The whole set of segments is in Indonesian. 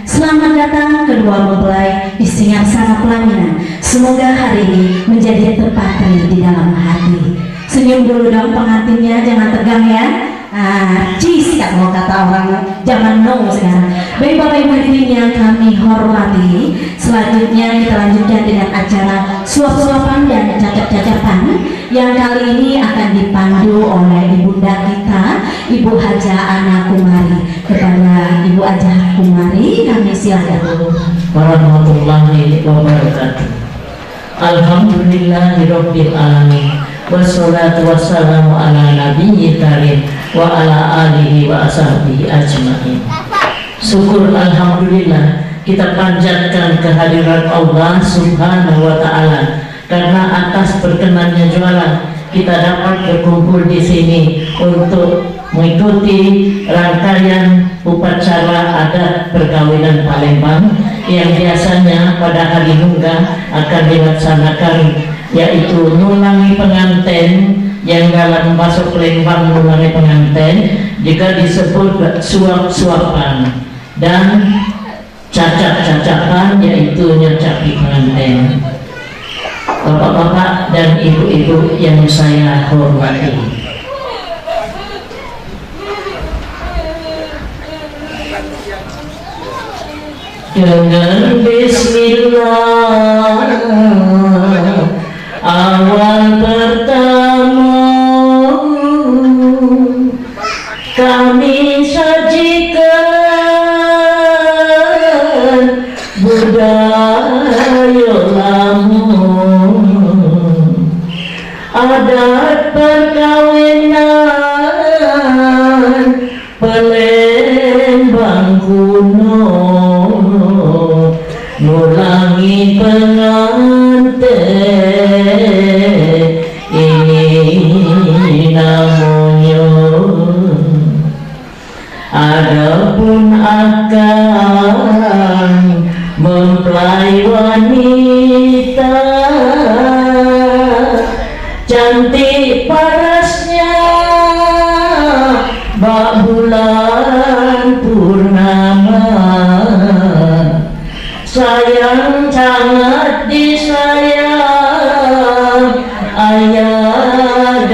Selamat datang kedua mempelai di Singarsana Pelaminan. Semoga hari ini menjadi terpatri di dalam hati. Senyum dulu dong pengantinnya, jangan tegang ya. Cis kan mau kata orang zaman now sekarang. Baik Bapak Ibu hadirin yang kami hormati, selanjutnya kita lanjutkan dengan acara suap-suapan dan cacap-cacapan yang kali ini akan dipandu oleh ibunda kita, Ibu Haja Ana Kumari. Kepada Ibu Haja Kumari kami silakan. Warahmatullahi wabarakatuh. Alhamdulillahirabbil alamin. Wassalatu wassalamu ala nabiyyi karim wa ala alihi wa ashabihi ajmain. Syukur alhamdulillah kita panjatkan kehadiran Allah Subhanahu wa taala karena atas berkenannya jualan kita dapat berkumpul di sini untuk mengikuti rangkaian upacara adat perkawinan Palembang yang biasanya pada hari Nunggal akan dilaksanakan, yaitu nulangi pengantin, yang dalam bahasa Palembang nulangi pengantin juga disebut suap-suapan, dan cacap-cacapan yaitu nyacapi pengantin. Bapak-bapak dan ibu-ibu yang saya hormati, dengan bismillah awal pertama kami sajikan budaya lama, adat perkawinan Palembang kuno, nulangi pengantin ini namanya. Adapun akan mempelai wanita cantik parasnya bak bulan purnama, sayang sangat disayang ayah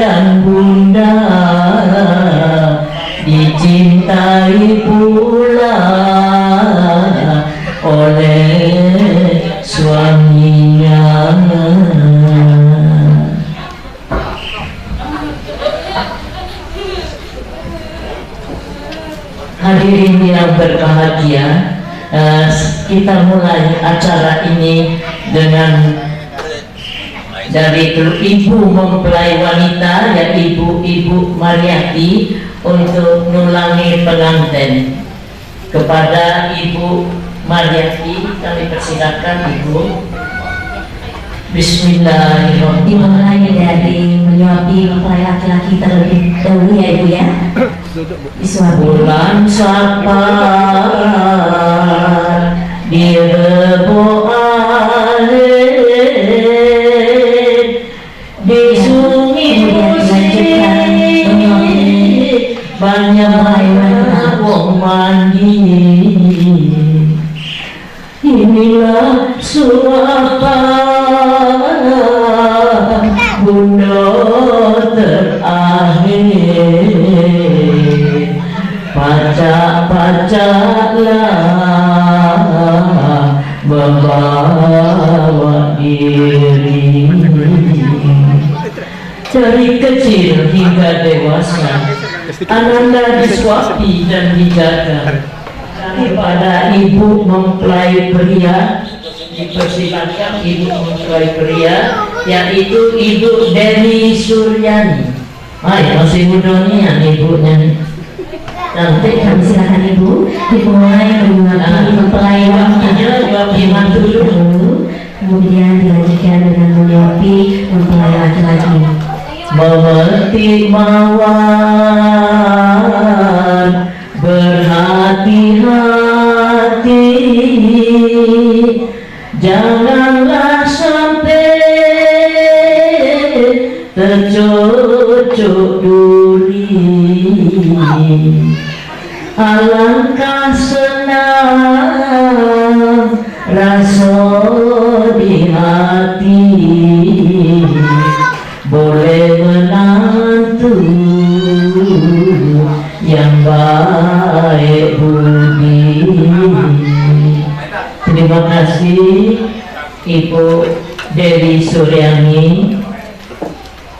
hadirin yang berbahagia, kita mulai acara ini dengan dari Ibu Mempelai Wanita, ya Ibu Mariati, untuk nulangi pengantin. Kepada Ibu Mariati kami persilakan, Ibu. Bismillahirrahmanirrahim. Dimulai dari menyuapi mempelai laki-laki terlebih dahulu ya Ibu ya. Disuapi. Bulan Sapar di Rebo Alit di sungai banyak wong mandi. Inilah suapan bunda terakhir, pacak-pacaklah membawa diri. Dari kecil hingga dewasa, ananda disuapi dan dijaga. Kepada Ibu Mempelai Pria dipersilakan, Ibu Mempelai Pria, yaitu Ibu Dewi Suryani. Masih muda nih ya ibunya. Nanti Kami silakan Ibu dimulai menyuapi mempelai wanita nyuapi mantu dulu, kemudian dilanjutkan dengan menyuapi mempelai laki-laki. memetik mawar, berhati-hati, janganlah sampai tercocok duri. Alangkah senang rasa di hati, boleh menantu yang baik budi. Terima kasih Ibu Dewi Suryani.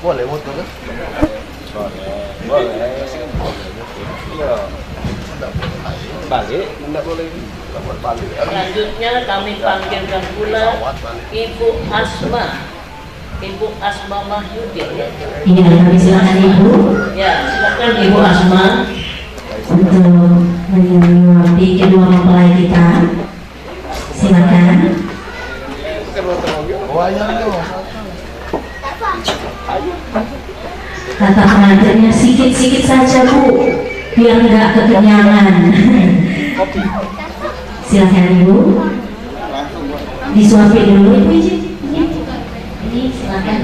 Boleh motor kan? Boleh. Balik, tidak boleh. Balik. Selanjutnya kami panggilkan pula Ibu Asma. Ibu Asma Mahyudin. Iya, kami silakan Ibu Ya, silakan Ibu Asma. untuk menyuapi kedua mempelai kita. Silakan. Kata pengantinnya sikit-sikit saja Bu, biar nggak kekenyangan. Silakan Ibu. Disuapi dulu Ibu izin. Ini silakan.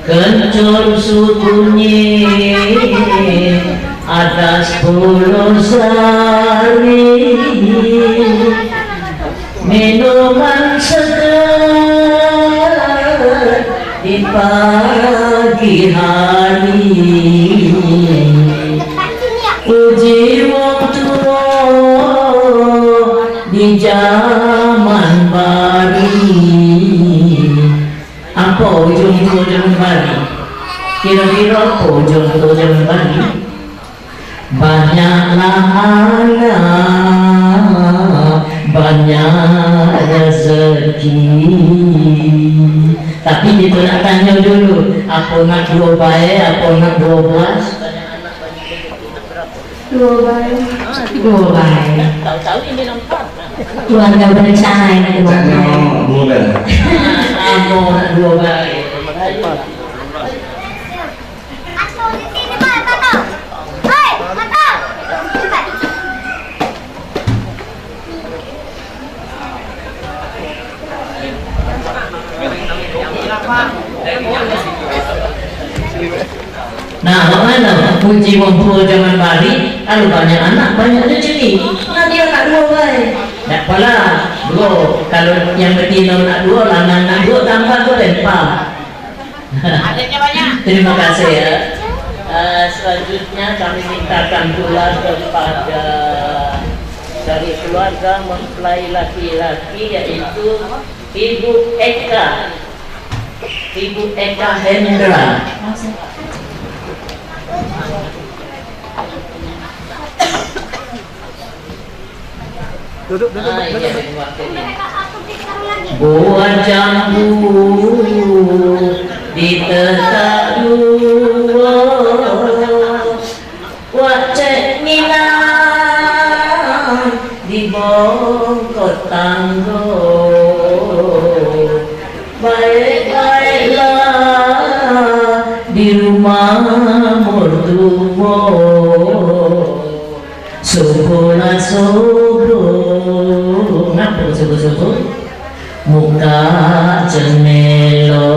Kencur sunyi atas pulau sari, minuman segar di pagi hari, puji wong tua di zaman bari. Apa ujung tua zaman bari? Kira-kira apa ujung tua zaman bari? Banyaklah anak, banyak rezeki. Tapi itu nak tanya dulu, apa nak 2 baik, apa nak 12? Dua baik. Tahu-tahu ini nampak. Keluarga berencana ini kedua mempelai. Boleh. Apa nak 2 baik? Nah, bagaimana puji wong tua zaman bari, kalau banyak anak banyak rezeki. Nanti anak 2 baik. Tak apalah, 2. Kalau yang betina nak 2, lanang nak 2 tambah tu lempar. Adanya banyak. Terima kasih ya. Selanjutnya kami mintakan pula kepada dari keluarga mempelai laki-laki, yaitu Ibu Eka. Ibu Eka Hendra. Duduk, Ah, iya, duduk. ini. Buat jambu di tetak dua, wacek minang di bongkot tanggo. Baik-baiklah di rumah mertua, subuh subuh, ngapa subuh muka jendela,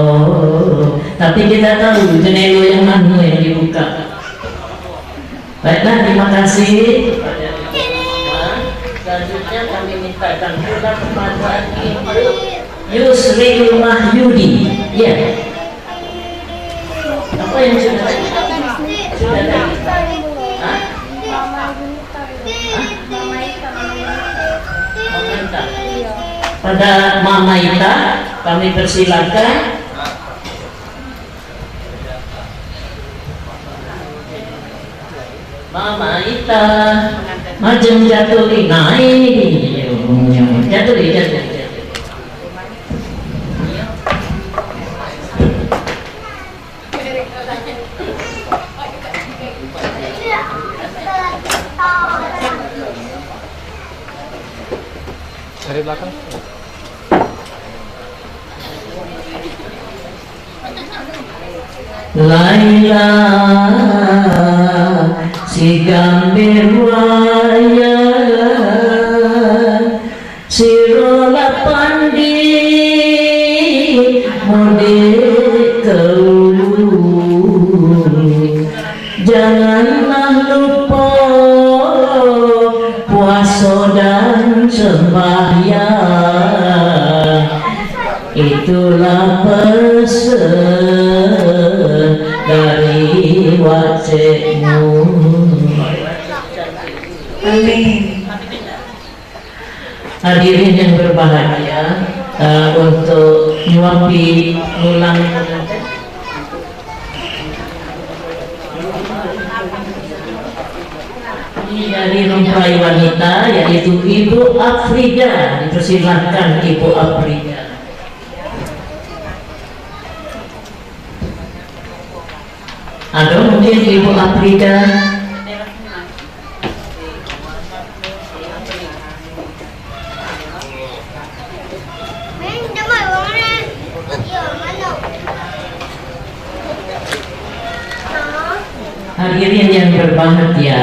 tapi kita tahu jendela yang mana yang dibuka. Baiklah, terima kasih. Selanjutnya kami mintakan pula kepada Ibu Yusri Mahyudi. Ya. Apa yang sudah tadi? Sudah tadi. Hah? Mama Ita. Pada Mama Ita kami persilakan. Mama Ita, macam jatuh di naik, jatuh di jatuh. Dari belakang. Laila si gambir waya si rola pandi mode keulu, janganlah lupa puasa dan sembahyang, itulah pesan dari wajahmu. Amin. Hadirin yang berbahagia, untuk nyuapi ulang ini dari mempelai wanita, yaitu Ibu Afrida. Dipersilahkan Ibu Afrida. Ada mungkin Ibu Afrida? Hadirin yang berbahagia,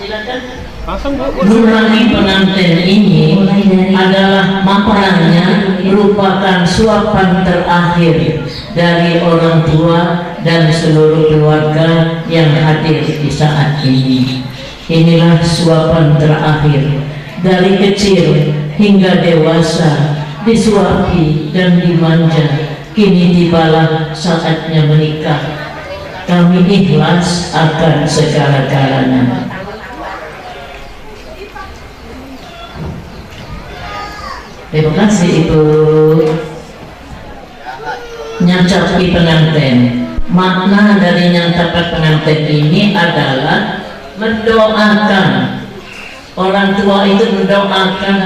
silakan. Langsung Bu. Menurangi pengantin ini adalah makanannya merupakan suapan terakhir dari orang tua dan seluruh keluarga yang hadir di saat ini. Inilah suapan terakhir dari kecil hingga dewasa, disuapi dan dimanja. Kini tibalah saatnya menikah. Kami ikhlas akan segala-galanya. Terima kasih Ibu. Nyancapi pengantin. Makna dari nyancapan pengantin ini adalah mendoakan. Orang tua itu mendoakan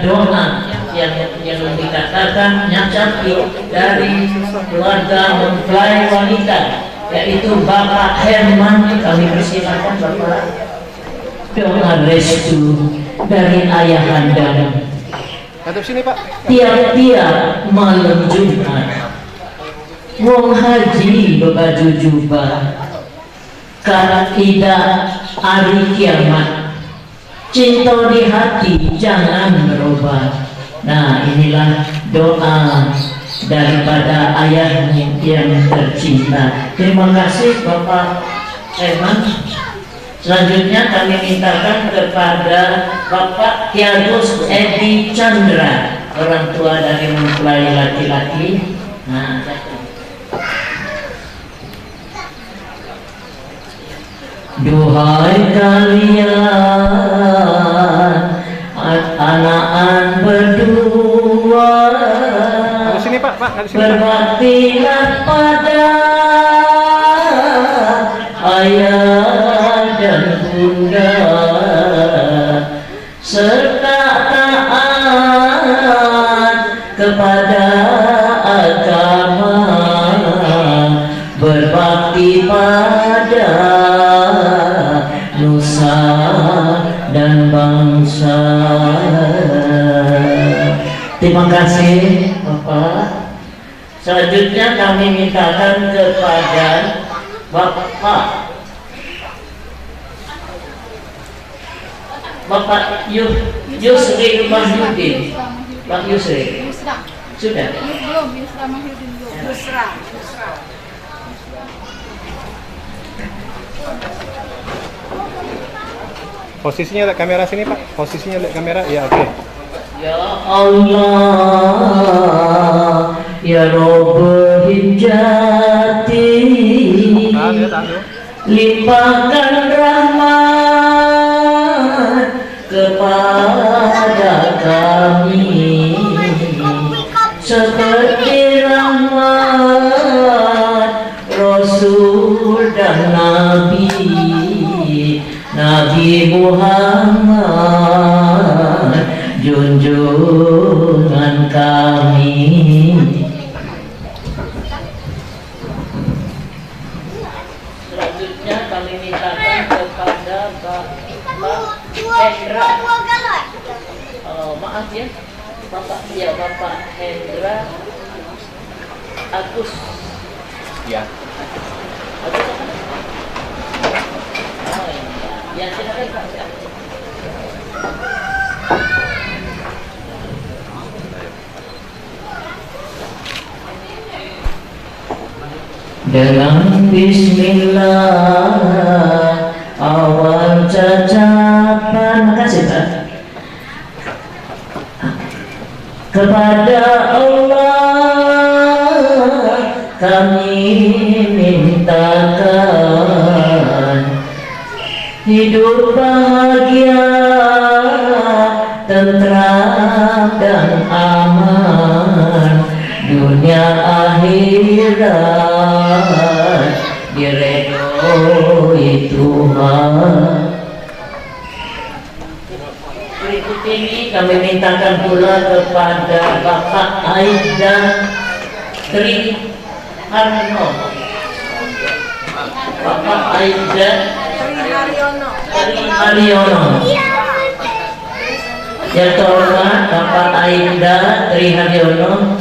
doa yang dikatakan nyancapi dari keluarga mempelai wanita, yaitu Bapak Herman. Kami persilakan Bapak. Doa restu dari ayahanda. Hadap sini Pak. Tiap-tiap malam Jumat, wong haji berbaju jubah, kaidah hari kiamat, cinta di hati jangan berubah. Nah, inilah doa daripada ayahmu yang tercinta. Terima kasih Bapak Herman. Selanjutnya kami mintakan kepada Bapak Tiagus Edi Chandra, orang tua dari mempelai laki-laki. Nah, duhai kalian anak-anak berdua, Hadap sini Pak, hadap sini. berbaktilah pada ayah dan bunda serta taat kepada agama, berbakti pada nusa dan bangsa. Terima kasih Bapak. Selanjutnya kami mintakan kepada Bapak Yusri Mahyudin. Pak Yusri. Sudah? Belum, Yusra Mahyudin belum. Yusra. Posisinya lihat kamera sini Pak. Posisinya lihat kamera. Ya oke. Ya Allah, ya Rabbul Hijjati, limpahkan rahmat kepada kami seperti rahmat Rasul dan Nabi Muhammad, junjungan kami. Selanjutnya kami mintakan kepada Bapak Hendra. Maaf ya, Bapak Hendra Agus. Ya. Agus apa? Oh iya. Ya silakan Pak. Dengan bismillah awal cacapan. Makasih Pak. Kepada Allah kami mintakan hidup bahagia, tentram dan aman, dunia akhirat diredoi Tuhan. Berikut ini kami mintakan pula kepada Bapak Aida Tri Harno. Bapak Aida Tri Haryono. Yang terhormat Bapak Aida Tri Haryono.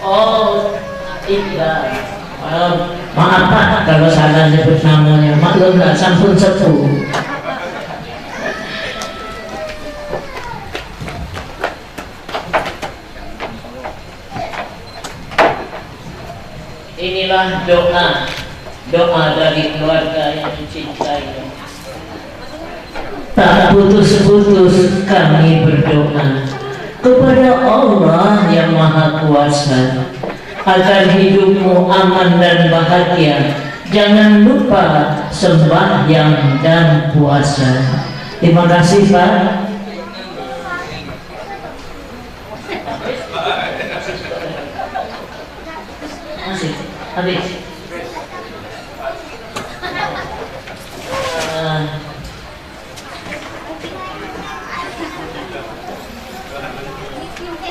Oh, Ida. Maaf Pak kalau salah sebut namanya, maklum nggak sampun sepuh. Inilah doa dari keluarga yang mencintai. Tak putus-putus kami berdoa kepada Allah yang Maha Kuasa agar hidupmu aman dan bahagia. Jangan lupa sembahyang dan puasa. Terima kasih Pak. Masih habis.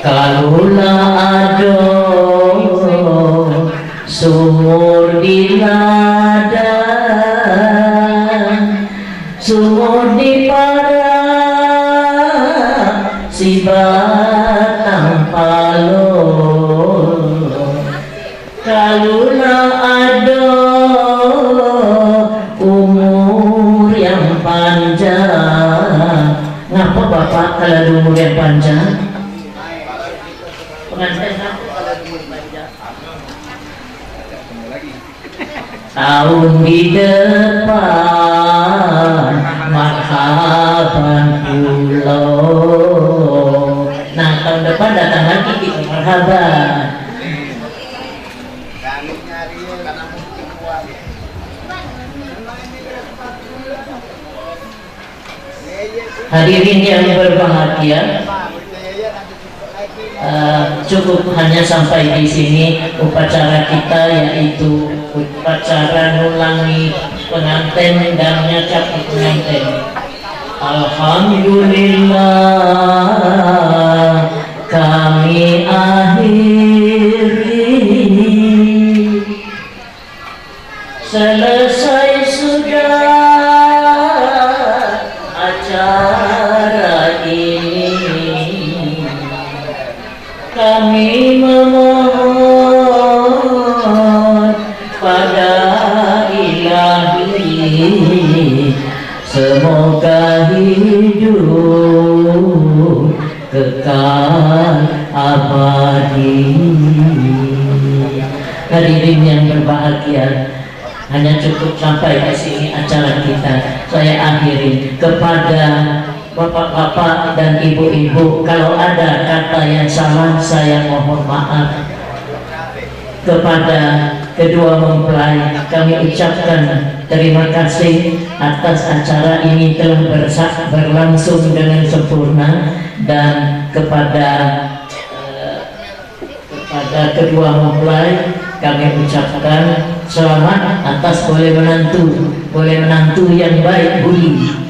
Kalulah ado sumur di ladang, sumur di parang, si batang palung. Kalulah ado umur yang panjang. Ngapa Bapak kalau ada umur yang panjang? Pengantin aku kalau umur panjang. Tahun di depan marhaban pulau. Nah tahun depan datang lagi kita marhaban. Hadirin yang berbahagia, cukup hanya sampai di sini upacara kita, yaitu upacara nulangi pengantin dan nyacap pengantin. Alhamdulillah kami akhiri, selesai sudah acara ini. Kami memohon pada Ilahi, semoga hidup kekal abadi. Hadirin yang berbahagia, hanya cukup sampai di sini acara kita. Saya akhiri kepada bapak-bapak dan ibu-ibu, kalau ada kata yang salah saya mohon maaf. Kepada kedua mempelai kami ucapkan terima kasih atas acara ini telah berlangsung dengan sempurna, dan kepada kedua mempelai kami ucapkan selamat atas boleh menantu yang baik budi.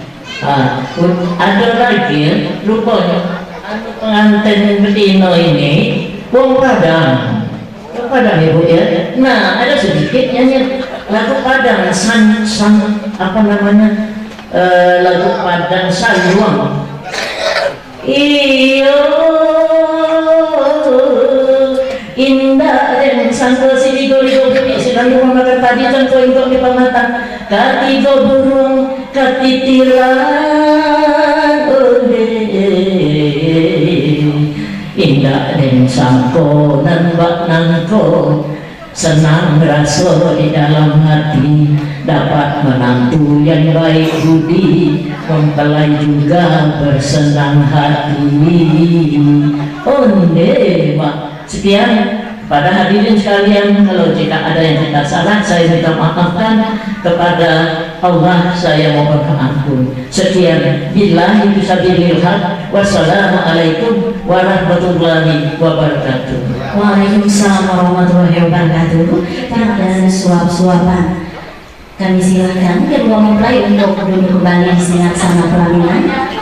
Ada lagi rupanya pengantin betina ini wong Padang Ibu ya. Nah, ada sedikit nyanyi lagu Padang apa namanya, lagu Padang Sayuang. Iyo indah dan sangka sini ligo bumi sedang memakan tadi contoh untuk di pamatan katigo burung katitilan indah dan sangko nan bak nangko, senang rasa di dalam hati dapat menantu yang baik budi, mempelai juga bersenang hati. Onde mak. Sekian pada hadirin sekalian, kalau jika ada yang tidak salah saya minta maafkan, kepada Allah saya mohon ampun. Sekian, billahi fisabilil haq. Wassalamualaikum warahmatullahi wabarakatuh. Waalaikumsalam warahmatullahi wabarakatuh. Tidak ada suap-suapan. Kami silakan kedua mempelai untuk duduk kembali di singarsana pelaminan.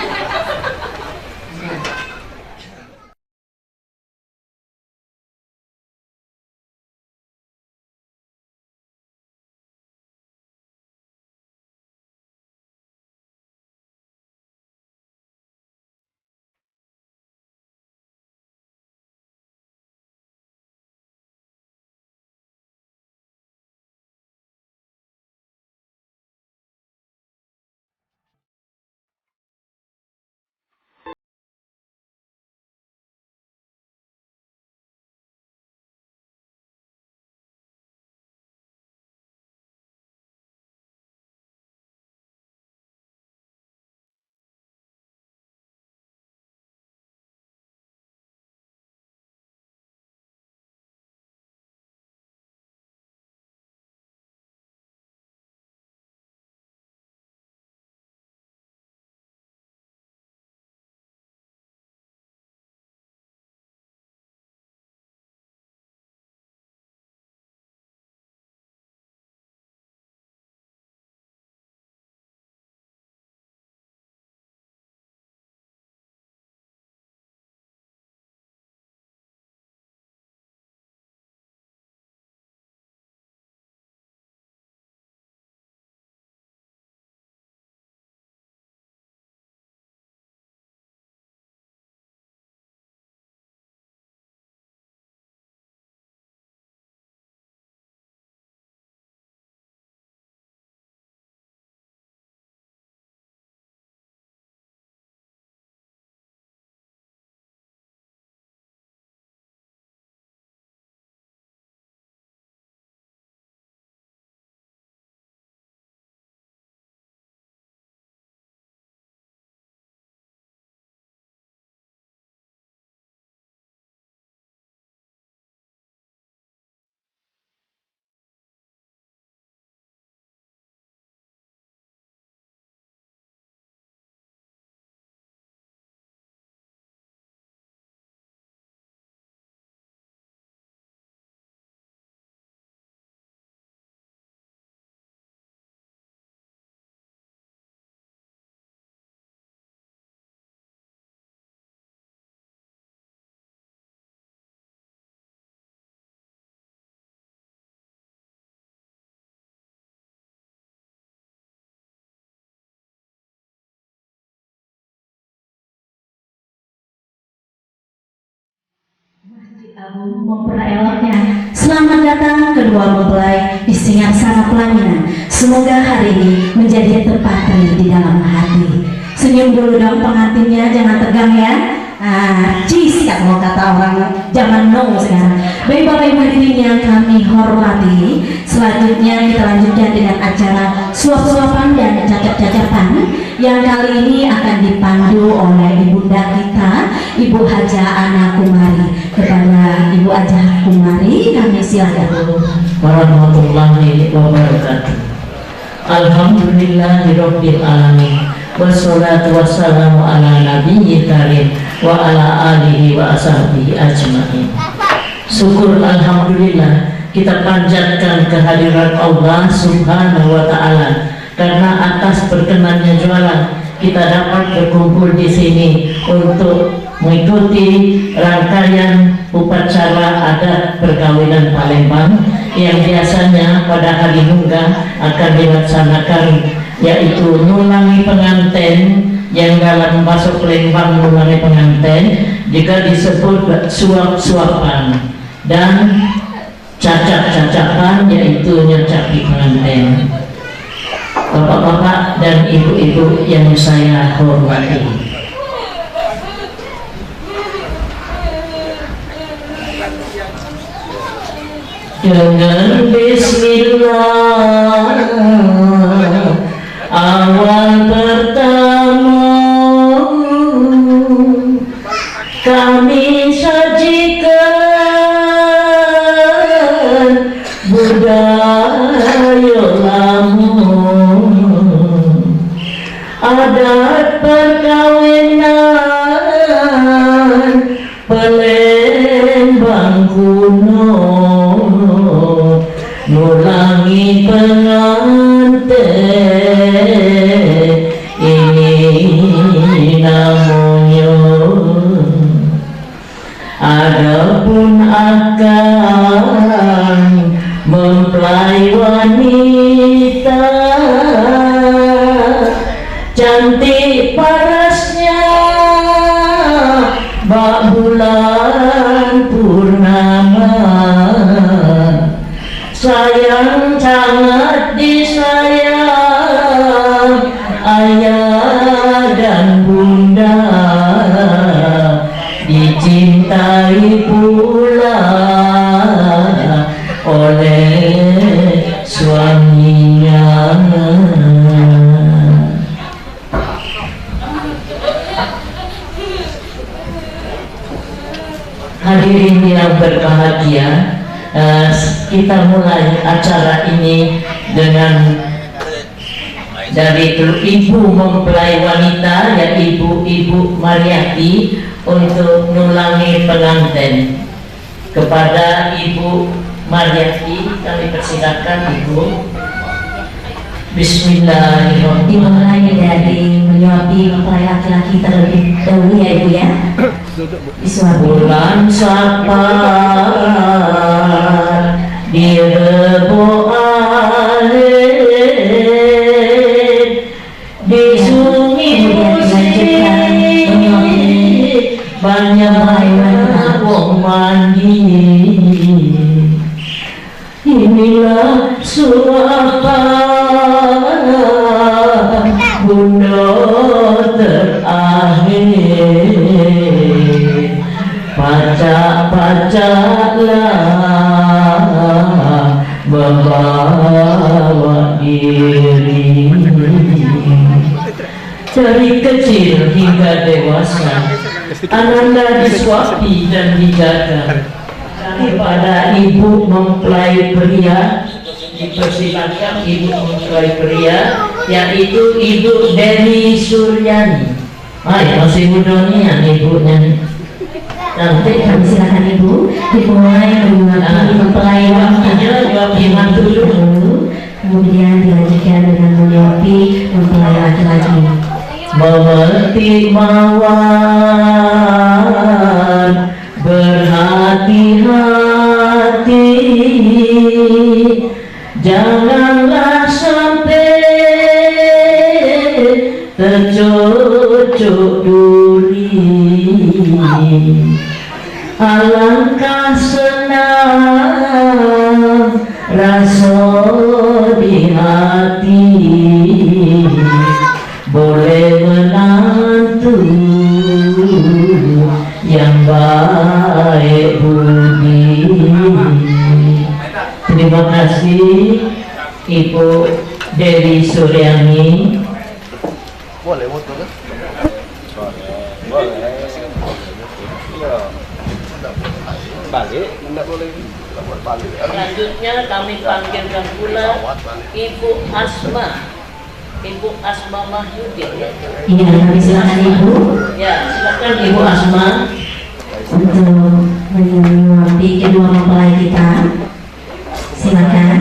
Agung mempereloknya. Selamat datang kedua mempelai di Singarsana Pelaminan. Semoga hari ini menjadi terpatri di dalam hati. Senyum dulu dong pengantinnya, jangan tegang ya. Cis kalau kata orang zaman now sekarang. Baik Bapak Ibu hadirin yang kami hormati, selanjutnya kita lanjutkan dengan acara suap-suapan dan cacap-cacapan yang kali ini akan dipandu oleh ibunda kita, Ibu Haja Ana Kumari. Kepada Ibu Haja Kumari kami silakan. Warahmatullahi wabarakatuh. Alhamdulillahirabbil alamin. Wassalatu wassalamu ala nabiyyi karim wa ala alihi wa ashabihi ajmain. Syukur alhamdulillah kita panjatkan kehadiran Allah Subhanahu wa taala karena atas berkenannya jualan kita dapat berkumpul di sini untuk mengikuti rangkaian upacara adat perkawinan Palembang yang biasanya pada hari Munggah akan dilaksanakan, yaitu nulangi pengantin yang dalam bahasa Palembang nulangi pengantin juga disebut suap-suapan dan cacap-cacapan, yaitu nyacapi pengantin. Bapak-bapak dan ibu-ibu yang saya hormati, dengan bismillah awal pertama kami sajikan budaya lama, adat perkawinan Palembang kuno, nulangi pengantin ini namanya. Adapun akan mempelai wanita cantik parasnya bak bulan purnama, sayang sangat disayang ayah dan bunda, dicintai pula oleh suaminya. Hadirin yang berbahagia, kita mulai acara ini dengan dari ibu mempelai wanita, yaitu Ibu Mariati, untuk nulangi pengantin. Kepada Ibu Mariati kami persilakan, Ibu. Bismillahirrahmanirrahim. Dimulai dari menyuapi mempelai laki-laki terlebih dahulu ya Ibu ya. Disuapi. Bulan Sapar di Rebo Alit di Sungai banyak wong mandi, inilah suapan bunda terakhir, pacak-pacaklah membawa diri dari kecil hingga dewasa, ananda disuapi dan dijaga. Kepada ibu mempelai pria dipersilakan, ibu mempelai pria, yaitu Ibu Dewi Suryani. Masih muda nih ya ibunya. Nanti Kami silakan Ibu dimulai menyuapi mempelai wanita dulu, kemudian dilanjutkan dengan menyuapi mempelai laki-laki. mengerti mawar berhati-hati, janganlah sampai tercocok duri. alangkah senang rasa di hati boleh menantu yang baik budi. Terima kasih Ibu Dewi Suryani. Boleh motor kan? Boleh. Iya. Balik, enggak boleh. Balik. Selanjutnya kami panggilkan pula Ibu Asma. Ibu Asma Mahyudin. Ini kami silakan Ibu Ya, silakan Ibu Asma. untuk menyuapi kedua mempelai kita. Silakan.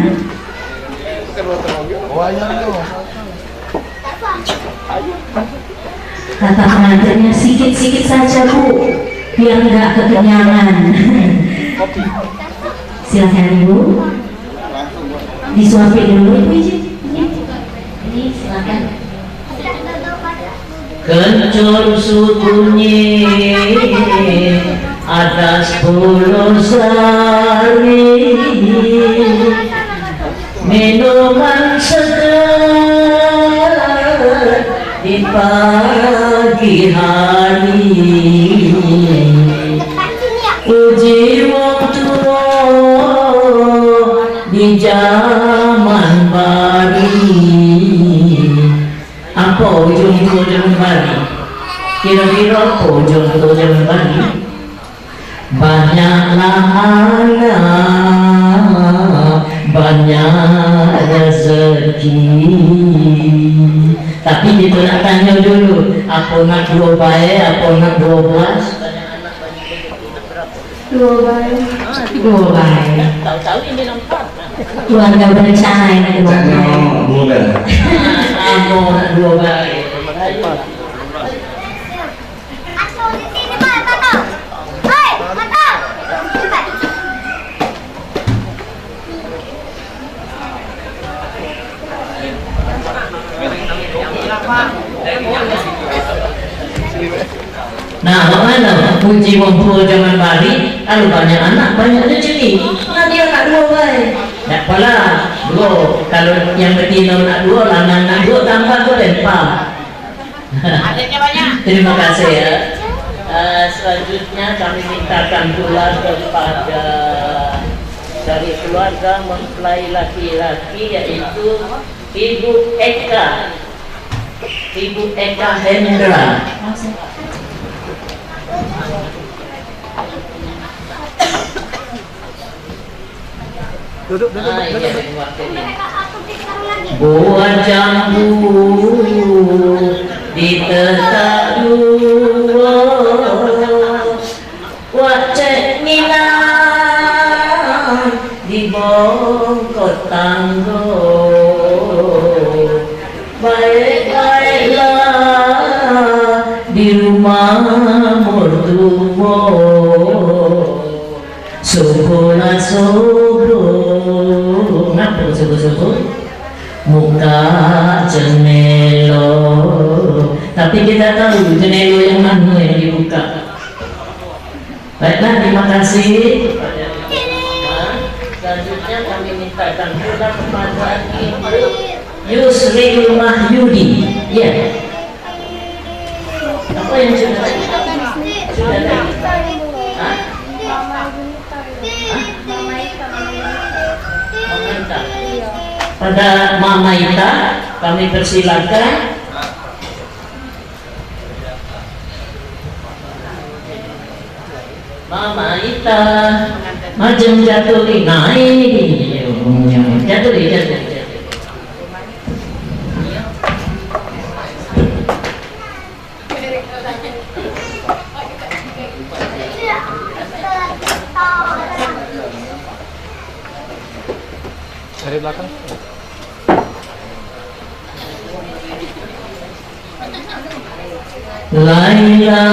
Kata pengantinnya sikit-sikit saja Bu, biar nggak kekenyangan. Silakan Ibu. Disuapin dulu Ibu izin. Ini silakan. Kencur sunyi atas pulau sari, minuman segar di pagi hari, uji wong tua di zaman bari. Apa ujung zaman bari? Kira-kira apa ujung zaman bari? Banyaklah anak, banyak rezeki. Tapi kita nak tanya dulu, apa nak 2 baik, apa nak 12? Dua baik. Tahu-tahu ini nampak. Keluarga berencana ini keluarga. Apa nak 2 baik? Nah, bagaimana kunci wong zaman bari? Kalau banyak anak, banyak rezeki. Nanti anak 2 baik. Tak apalah, bro. Kalau yang betina nak 2, lanang nak 2, tambah boleh, paham? Adiknya banyak. Terima kasih ya. Selanjutnya kami mintakan pula kepada dari keluarga mempelai laki-laki yaitu Ibu Eka. Ibu Eka Hendra. Duduk. Buat jambu di tetak dua, wacek ngilang di bongkot tanggo. Baik-baiklah di rumah mertua, syukurlah syukur. Kenapa syukur-syukur? Muka jendela, tapi kita tahu jendela yang mana yang dibuka. Baiklah, terima kasih. Selanjutnya kami mintakan pula kepada Ibu Yusril Mahyudi. Ya. Apa yang sudah tadi? Sudah tadi. Hah? Mama Ita. Pada Mama Ita kami persilakan. Mama Ita, macam jatuh di naik, jatuh. Dari belakang. Laila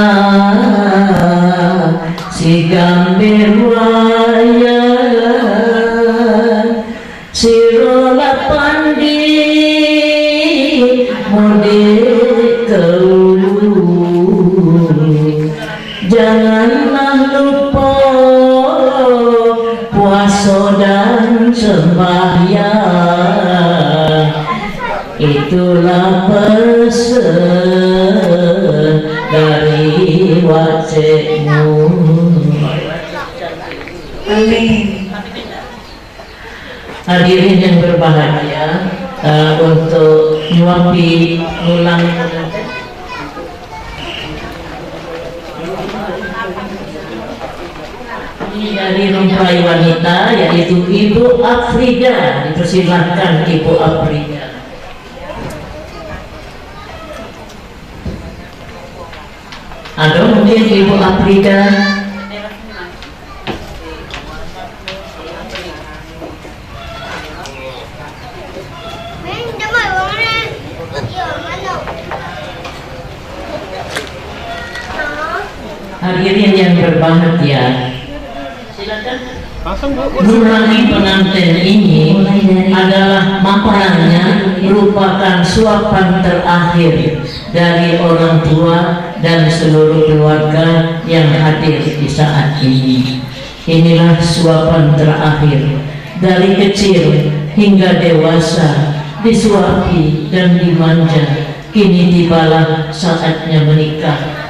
si gambir wayang sirola pandi mudik keulu, janganlah lupa sembahyang, itulah pesan dari wajibmu. Amin. Hadirin yang berbahagia, untuk nyuapi ulang ini dari mempelai wanita, yaitu Ibu Afrida. Dipersilahkan Ibu Afrida. Ada mungkin Ibu Afrida? Hadirin yang berbahagia, silakan. Langsung Bu. Nurangi pengantin ini adalah maparangnya merupakan suapan terakhir dari orang tua dan seluruh keluarga yang hadir di saat ini. Inilah suapan terakhir dari kecil hingga dewasa, disuapi dan dimanja. Kini tibalah saatnya menikah.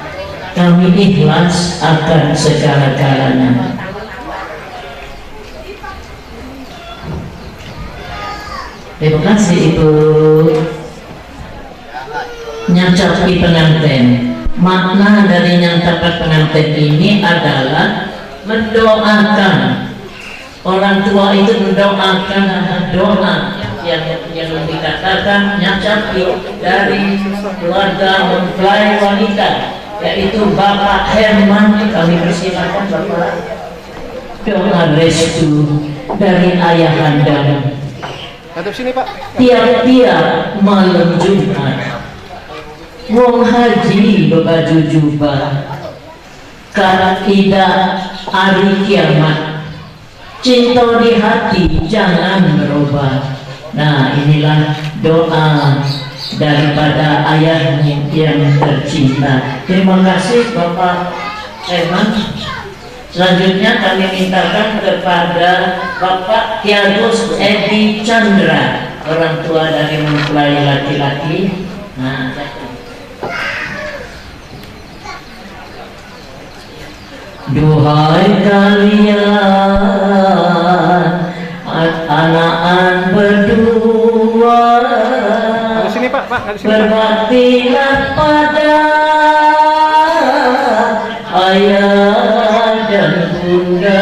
Kami ikhlas akan segala-galanya. Terima kasih Ibu. Nyacapi pengantin. Makna dari nyacapan pengantin ini adalah mendoakan. Orang tua itu mendoakan doa yang dikatakan nyacapi dari keluarga mempelai wanita, yaitu Bapak Herman. Kami persilakan Bapak. Doa restu dari ayahanda. Hadap sini Pak. Tiap-tiap malam Jumat, wong haji berbaju jubah, kaidah hari kiamat, cinta di hati jangan berubah. Nah, inilah doa daripada ayahnya yang tercinta. Terima kasih Bapak Herman. Selanjutnya kami mintakan kepada Bapak Kiarus Edi Chandra, orang tua dari mempelai laki-laki. Nah, duhai kalian anak-anak berdua, Hadap sini Pak. Hadap sini Pak. berbaktilah pada ayah dan bunda,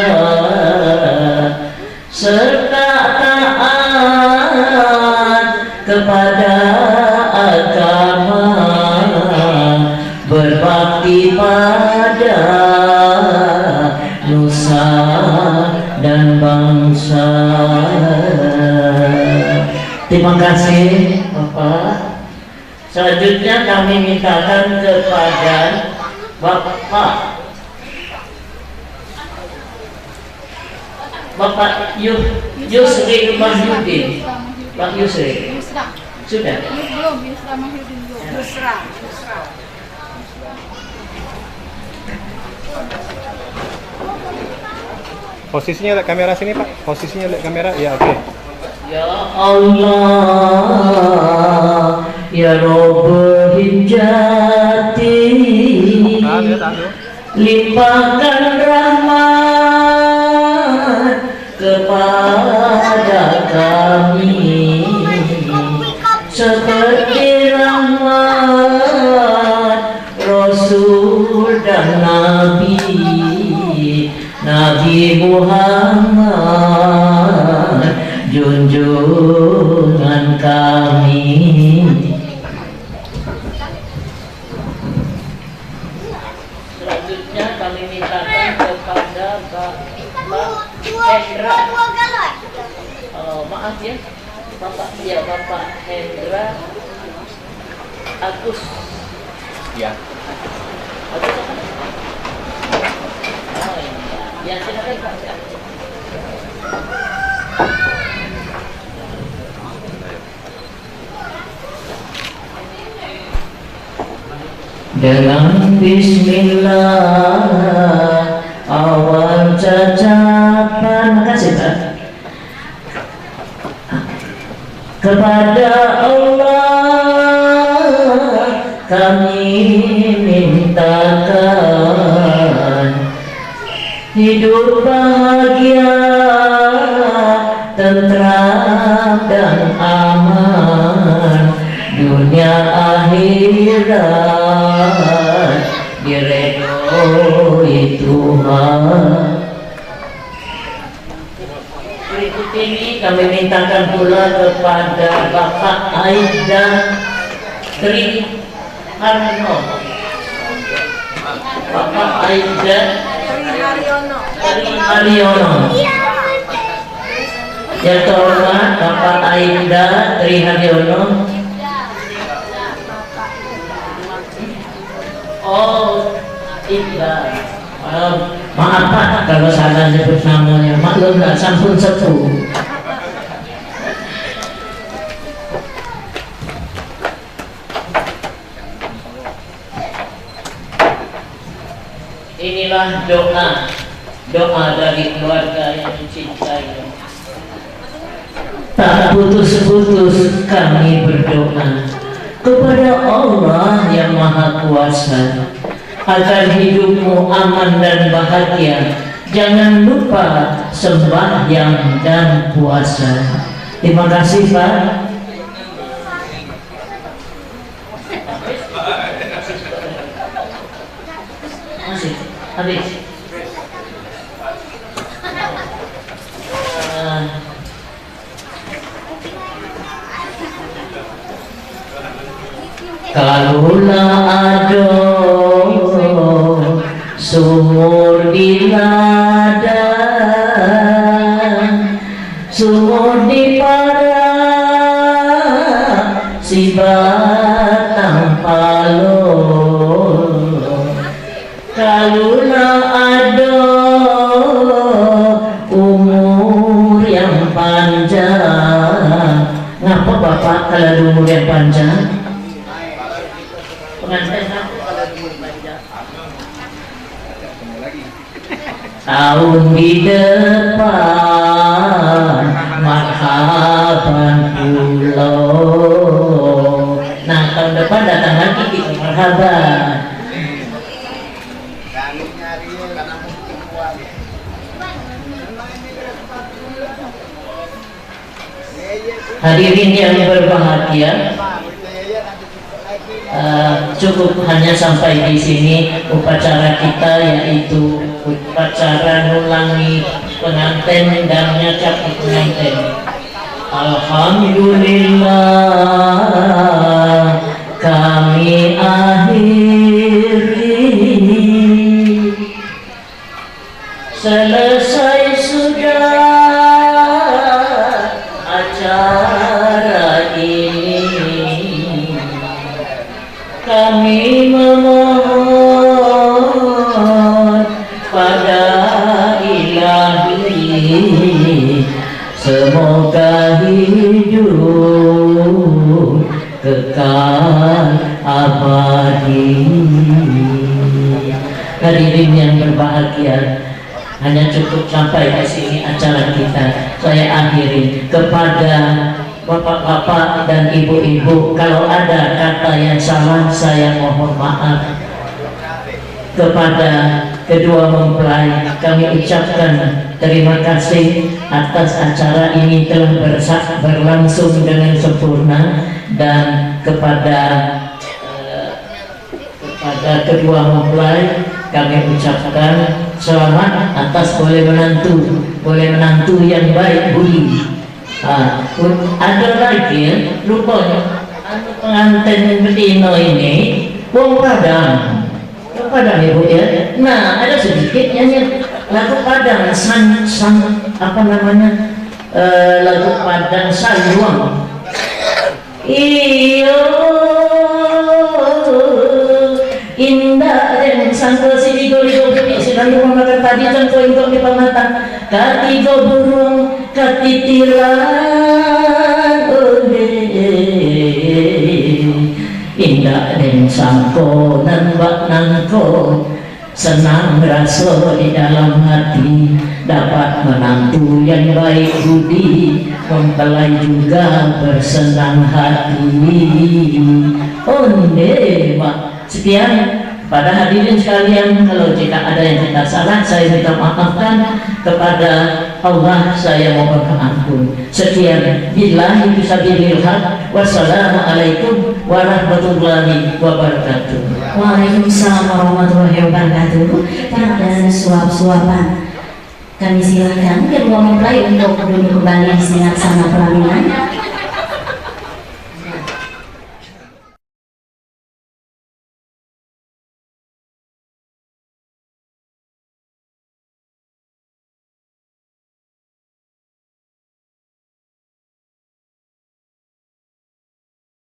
serta taat kepada agama, berbakti pada nusa dan bangsa. Terima kasih Bapak. Selanjutnya kami mintakan kepada Bapak Yusri Mahyudin. Pak Yusri Yusra. sudah. Belum, Yusra Mahyudin belum. Yusra. Posisinya lihat kamera sini Pak. Posisinya lihat kamera. Ya oke. Ya Allah, ya Rabbul Hijjati, limpahkan rahmat kepada kami seperti rahmat Rasul dan Nabi Muhammad, junjungan kami. Selanjutnya kami mintakan kepada Bapak Hendra. Maaf ya, Bapak Hendra Agus. Ya. Agus apa? Oh ini ya, silakan Pak. Dalam bismillah awal cacapan. Makasih Pak. kepada Allah kami mintakan hidup bahagia, tentram dan aman, dunia akhirat diredoi Tuhan. Berikut ini kami mintakan pula kepada Bapak Aida Tri Harno, Bapak Aida Tri Haryono, yang terhormat Bapak Aida Tri Haryono. Oh, Ida. Maaf Pak kalau salah sebut namanya, maklum nggak sampun sepuh. Inilah doa dari keluarga yang mencintai. Tak putus-putus kami berdoa kepada Allah yang Maha Kuasa agar hidupmu aman dan bahagia. Jangan lupa sembahyang dan puasa. Terima kasih Pak. Masih habis. Kalulah ado sumur di ladang, sumur di padang, si batang palung. Kalulah ado umur yang panjang. Ngapa Bapak kalau umur yang panjang? Pengantin aku kalau umur panjang. Tahun di depan marhaban pulau. Nah tahun depan datang lagi kita marhaban. Hadirin yang berbahagia, cukup hanya sampai di sini upacara kita, yaitu upacara nulangi pengantin dan nyacap pengantin. Alhamdulillah kami akhiri, selesai sudah acara ini. Kami memohon pada Ilahi, semoga hidup kekal abadi. Hadirin yang berbahagia, hanya cukup sampai di sini acara kita. Saya akhiri. Kepada bapak-bapak dan ibu-ibu, kalau ada kata yang salah saya mohon maaf. Kepada kedua mempelai kami ucapkan terima kasih atas acara ini telah berlangsung dengan sempurna. Dan kepada kedua mempelai kami ucapkan selamat atas boleh menantu yang baik budi. Ada lagi rupanya pengantin betina ini wong Padang ibu ya. Nah ada sedikit nyanyi lagu Padang apa namanya, lagu Padang Sayuang. Iyo indah dan sangko ligo putih sedang memakan tadi cangko untuk di pamata katigo burung katitilan indah dan sangko nambak nangko senang rasa di dalam hati dapat menantu yang baik budi mempelai juga bersenang hati. Onde Pak. Sekian pada hadirin sekalian, kalau jika ada yang kita salah saya minta maafkan, kepada Allah saya mohon ampun. Sekian, billahi fisabilil haq. Wassalamualaikum warahmatullahi wabarakatuh. Waalaikumsalam warahmatullahi wabarakatuh. Tidak ada suap-suapan. Kami silakan kedua mempelai untuk duduk kembali di singarsana pelaminan.